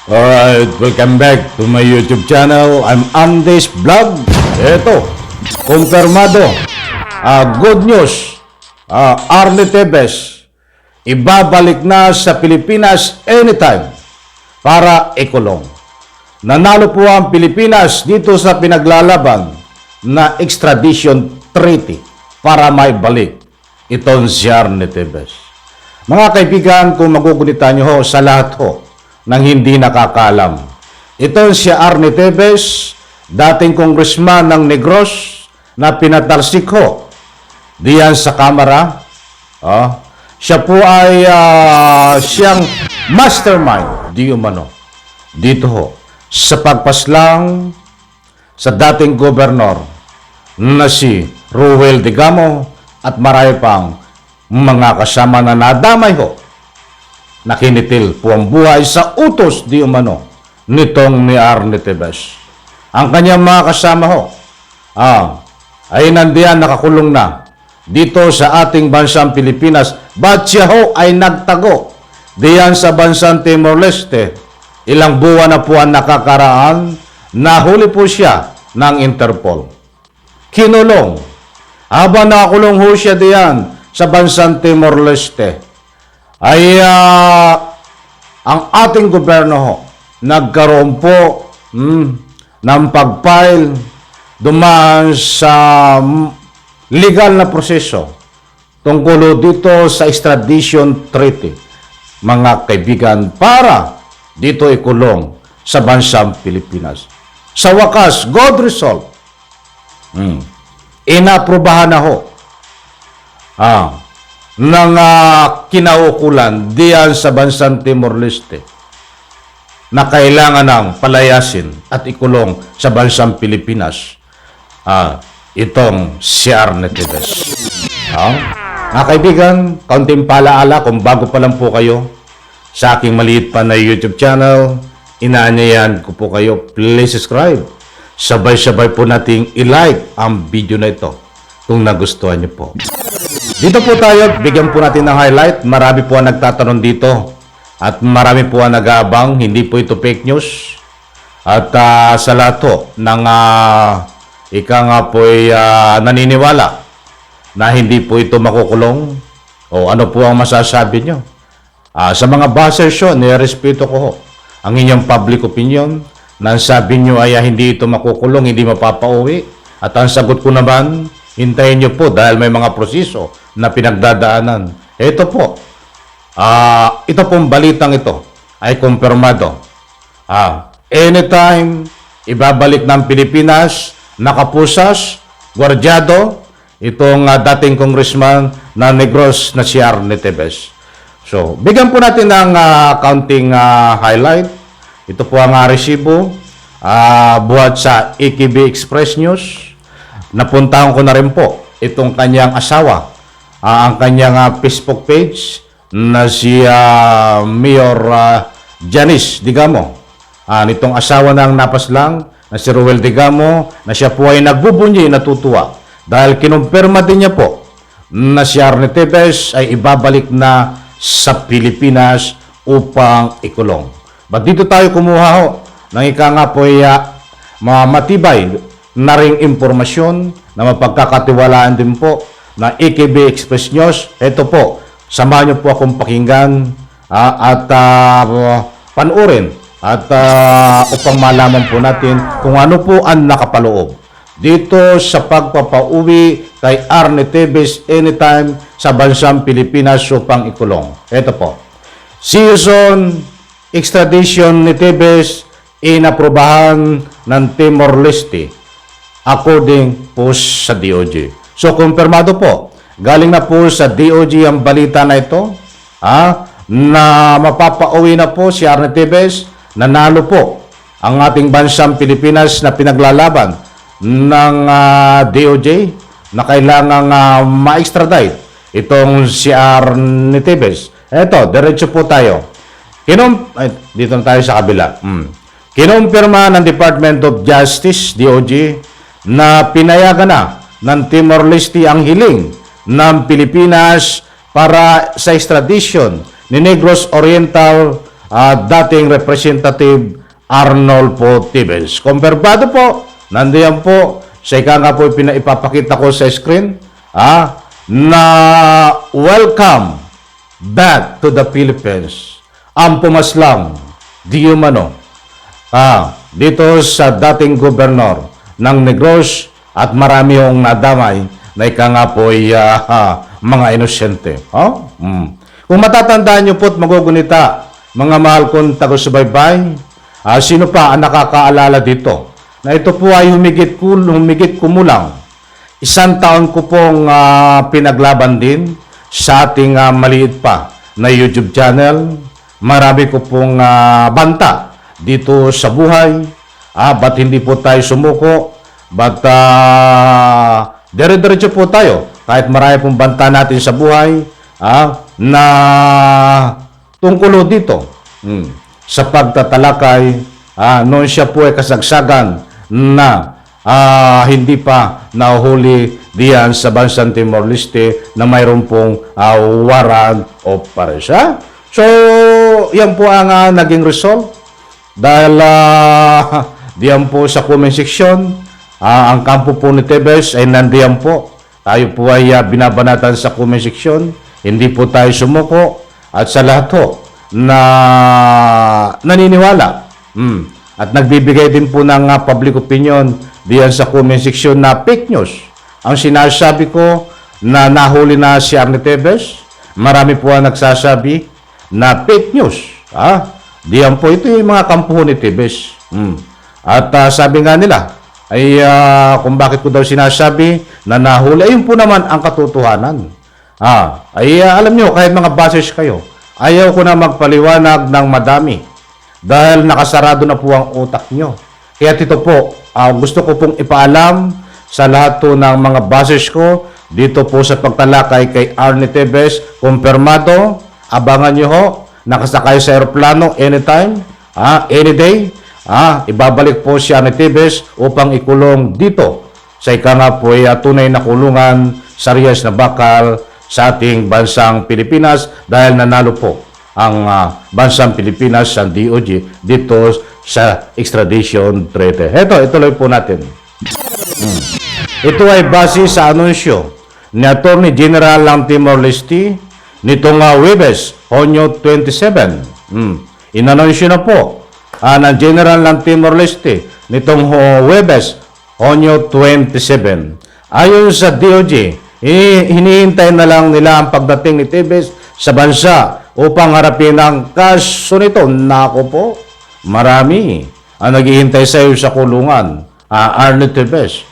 Alright, welcome back to my YouTube channel. I'm Andes Vlog. Ito, kumpirmado. Good news. Arnie Tevez, ibabalik na sa Pilipinas anytime para ikulong. Nanalo po ang Pilipinas dito sa pinaglalaban na extradition treaty para may balik itong si Arnie Tevez. Mga kaibigan, kung magugunitan nyo ho sa lahat ho nang hindi nakakaalam. Ito si Arnie Tevez, dating congressman ng Negros na pinatalsik ho diyan sa kamera. Siya po ay siyang mastermind di umano dito ho sa pagpaslang sa dating gobernador na si Ruel Digamo at marami pang mga kasama na nadamay ho. Nakinitil po ang buhay sa utos di umano nitong ni Arnie Tevez. Ang kanyang mga kasama ho ay nandiyan nakakulong na dito sa ating bansang Pilipinas. Ba't siya ho ay nagtago diyan sa bansang Timor-Leste? Ilang buwan na po ang nakakaraan, nahuli po siya ng Interpol. Kinulong. Habang nakakulong ho siya diyan sa bansang Timor-Leste, ay ang ating gobyerno ho nagkaroon po ng pag-file dumaan sa legal na proseso tungkol dito sa extradition treaty, mga kaibigan, para dito ikulong sa bansang Pilipinas. Sa wakas, good result. Inaprubahan na ho ng kinaukulan diyan sa bansang Timor-Leste na kailangan ng palayasin at ikulong sa bansang Pilipinas itong si Arnie Tevez. Mga kaibigan, kaunting palaala kung bago pa lang po kayo sa aking maliit pa na YouTube channel, inaanyayan ko po kayo, please subscribe. Sabay-sabay po nating i-like ang video na ito kung nagustuhan niyo po. Dito po tayo, bigyan po natin ng highlight. Marami po ang nagtatanong dito at marami po ang nag-aabang. Hindi po ito fake news. At sa lahat po ng ika nga po ay naniniwala na hindi po ito makukulong, o ano po ang masasabi nyo? Sa mga buzzer show, nirespeto ko ho ang inyong public opinion na sabi nyo ay hindi ito makukulong, hindi mapapauwi. At ang sagot ko naman, hintayin nyo po dahil may mga proseso na pinagdadaanan. Ito po, ito pong balitang ito ay kumpirmado. Anytime, ibabalik ng Pilipinas, nakapusas, gwardyado, itong dating congressman na Negros na si Arnie Tevez. So, bigyan po natin ng counting highlight. Ito po ang resibo buhat sa AKB Express News. Napuntahan ko na rin po itong kanyang asawa, ang kanyang Facebook page na si Mayor Janice Digamo. Nitong asawa ng napaslang na si Ruel Digamo, na siya po ay nagbubunyi, natutuwa dahil kinumpirma din niya po na si Arnie Tevez ay ibabalik na sa Pilipinas upang ikulong. But dito tayo kumuha ho ng ika nga po ay matibay na ring impormasyon na mapagkakatiwalaan din po na AKB Express News. Ito po, samahan niyo po akong pakinggan at panuorin at upang malaman po natin kung ano po ang nakapaloob dito sa pagpapauwi kay Arnie Tevez anytime sa bansang Pilipinas upang ikulong. Ito po, season extradition ni Tevez inaprubahan ng Timor-Leste according po sa DOJ. So, kumpirmado po. Galing na po sa DOJ ang balita na ito na mapapauwi na po si Arnie Tevez. Nanalo po ang ating bansang Pilipinas na pinaglalaban ng DOJ na kailangang ma-extradite itong si Arnie Tevez. Eto, diretso po tayo. Dito na tayo sa kabila. Kinumpirma ng Department of Justice, DOJ, na pinayagan na ng Timor-Leste ang hiling ng Pilipinas para sa extradition ni Negros Oriental dating Representative Arnolfo Tibes. Kumpirmado po, nandiyan po, sa ika nga po ipapakita ko sa screen, na welcome back to the Philippines. Ang pumaslang, di umano, dito sa dating gobernador ng Negros at marami yung nadamay na ika nga po ay mga inosente. Kung matatandaan nyo po't magugunita, mga mahal kong tago-subaybay, sino pa ang nakakaalala dito? Na ito po ay humigit kumulang. Isang taon ko pong pinaglaban din sa ating maliit pa na YouTube channel. Marami ko pong banta dito sa buhay. Ba't hindi po tayo sumuko? Ba't dire-diretso po tayo? Kahit marami pong banta natin sa buhay na tungkulo dito sa pagtatalakay noon siya po ay kasagsagan na hindi pa nahuli diyan sa bansang Timor-Leste na mayroon pong warrant of arrest. So, yan po ang naging result dahil diyan po sa comment section, ang kampo po ni Tebes ay nandiyan po. Tayo po ay binabanatan sa comment section, hindi po tayo sumuko at sa lahat po na naniniwala at nagbibigay din po ng public opinion diyan sa comment section na fake news. Ang sinasabi ko na nahuli na si Arnie Tebes, marami po ang nagsasabi na fake news. Diyan po ito yung mga kampo ni Tebes. At sabi nga nila, ay kung bakit ko daw sinasabi na nahuli, ayun po naman ang katotohanan. Alam nyo, kahit mga bases kayo, ayaw ko na magpaliwanag ng madami dahil nakasarado na po ang utak nyo. Kaya ito po, gusto ko pong ipaalam sa lahat po ng mga bases ko dito po sa pagtalakay kay Arnie Tebes. Kumpirmado, abangan nyo ho, nakasakay sa aeroplano anytime, any day. Ibabalik po si Arnie Tebes upang ikulong dito sa ika nga po ay tunay na kulungan sa Riyas na bakal sa ating bansang Pilipinas dahil nanalo po ang bansang Pilipinas sa DOJ dito sa extradition treaty. Ituloy po natin. Ito ay base sa anunsyo ni Attorney General ng Timor-Leste nitong Huwebes, Hunyo 27. Inanunsyo na po ng General ng Timor-Leste nitong Huwebes, Hunyo 27. Ayon sa DOJ, hinihintay na lang nila ang pagdating ni Tebes sa bansa upang harapin ang kaso nito. Nako po, marami ang naghihintay sa iyo sa kulungan. Arnie Tebes.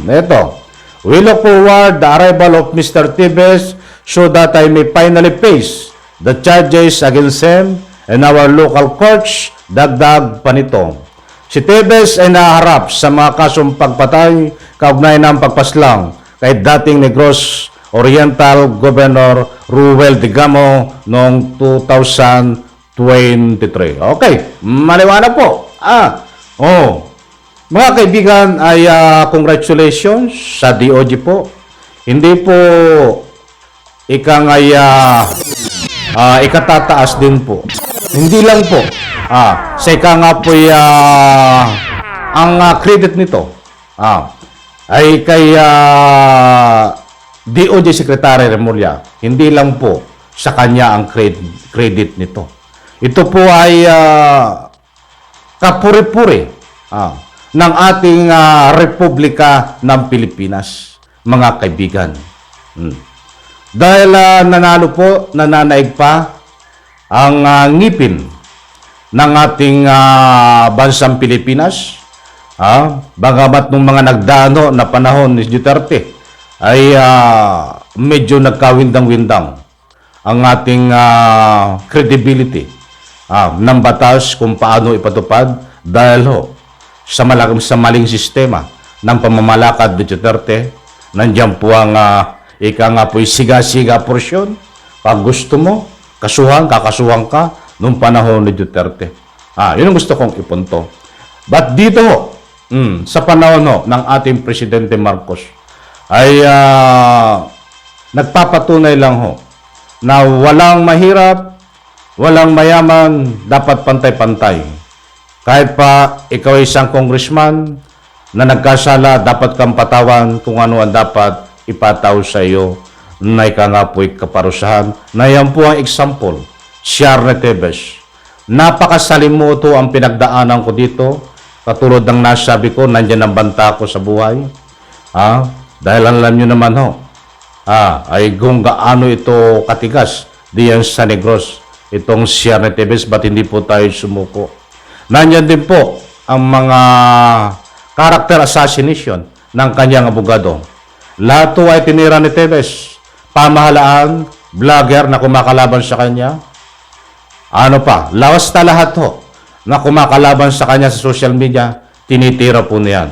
Ito. We look forward the arrival of Mr. Tebes so that I may finally face the charges against him in our local courts. Dagdag pa nito. Si Tebes ay naharap sa mga kasong pagpatay kaugnay ng pagpaslang kay dating Negros Oriental Governor Ruel Digamo noong 2023. Okay, maliwanag po. Mga kaibigan ay congratulations sa DOJ po. Hindi po ikang ay ikatataas din po. Hindi lang po. Sa ika nga po ang credit nito ay kay DOJ Secretary Remulla. Hindi lang po sa kanya ang credit nito. Ito po ay kapuri-puri ng ating Republika ng Pilipinas, mga kaibigan. Dahil nananaig pa ang ngipin ng ating bansang Pilipinas, bagamat nung mga nagdano na panahon ni Duterte ay medyo nagkawindang-windang ang ating credibility ng batas kung paano ipatupad dahil sa maling sistema ng pamamalakad ni Duterte. Nandiyan po ang ika nga po'y siga-siga porsyon. Pag gusto mo, kakasuhan ka nung panahon ni Duterte. Yun ang gusto kong ipunto. But dito sa panahon ng ating Presidente Marcos ay nagpapatunay lang na walang mahirap, walang mayaman, dapat pantay-pantay. Kahit pa ikaw ay isang congressman na nagkasala, dapat kang patawan kung ano ang dapat ipataw sa iyo na ika nga po'y kaparusahan. Na yan po ang example, Siar Tebes. Napakasalimuto ang pinagdaanan ko dito. Katulad ng nasabi ko, nandyan ang banta ko sa buhay. Dahil alam nyo naman ay kung gaano ito katigas diyan sa Negros. Itong Siar Tebes, ba't hindi po tayo sumuko? Nandyan din po ang mga character assassination ng kanyang abogado. Lahat to ay tinira ni Tebes. Pamahalaan, vlogger na kumakalaban sa kanya. Ano pa, lawas na lahat ho na kumakalaban sa kanya sa social media, tinitira po niyan.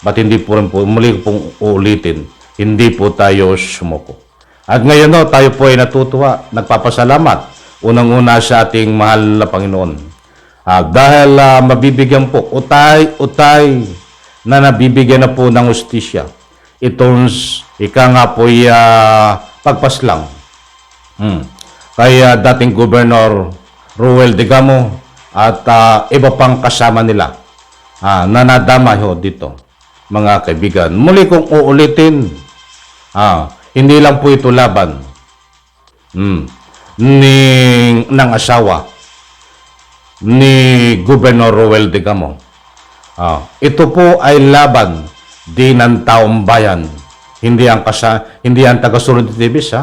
Ba't hindi po rin po, muli pong uulitin, hindi po tayo sumuko. At ngayon ho, tayo po ay natutuwa, nagpapasalamat, unang-una sa ating mahal na Panginoon. Dahil mabibigyan po, utay na nabibigyan na po ng hustisya. Itong ika nga po ay pagpaslang. Kaya dating Governor Ruel Digamo at iba pang kasama nila na nadama ho dito, mga kaibigan. Muli kong uulitin, hindi lang po ito laban ng asawa ni Governor Ruel Digamo. Ito po ay laban din ng taong bayan. Hindi ang taga-sunod ni Tebes,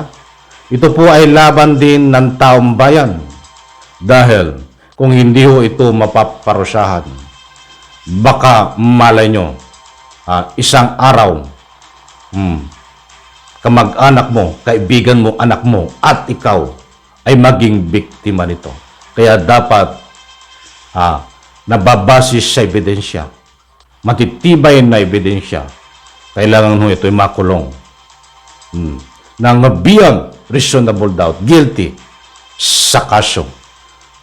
Ito po ay laban din ng taong bayan. Dahil kung hindi ho ito mapaparusahan, baka malay nyo, isang araw, kamag-anak mo, kaibigan mo, anak mo, at ikaw ay maging biktima nito. Kaya dapat nababasis sa ebidensya, matitibay na ebidensya, kailangan ho ito ay makulong ng beyond reasonable doubt, guilty sa kaso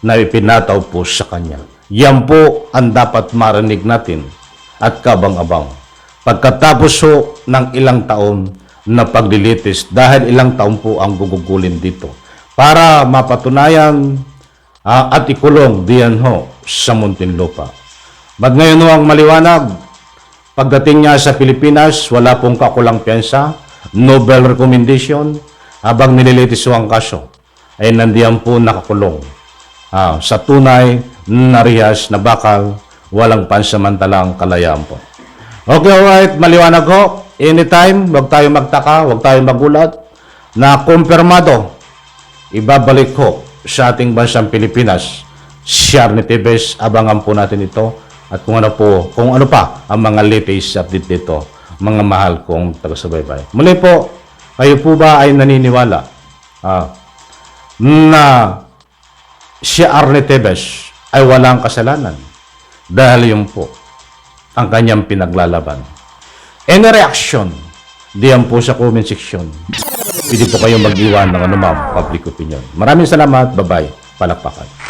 na ipinataw po sa kanya. Yan po ang dapat marinig natin at kabang-abang. Pagkatapos ho ng ilang taon na paglilitis, dahil ilang taon po ang gugugulin dito, para mapatunayan at ikulong diyan ho sa Muntinlupa. Ba't ngayon ho ang maliwanag? Pagdating niya sa Pilipinas, wala pong kakulang piyansa, Nobel recommendation, habang nililitis ho ang kaso, ay nandiyan po nakakulong. Sa tunay na rihas na bakal, walang pansamantalang kalayaan po. Okay, alright, maliwanag ho. Anytime, huwag tayo magtaka, huwag tayo magulat, na kumpirmado, ibabalik ho sa ating bansang Pilipinas, Siar Tebes. Abangan po natin ito at kung ano pa ang mga latest update dito, mga mahal kong taga-subaybay. Muli po, kayo po ba ay naniniwala na Siar Tebes ay walang kasalanan dahil yun po ang kanyang pinaglalaban? Any reaction, diyan po sa comment section. Pwede po kayong mag-iwan ng anumang public opinion. Maraming salamat. Bye-bye. Palakpakan.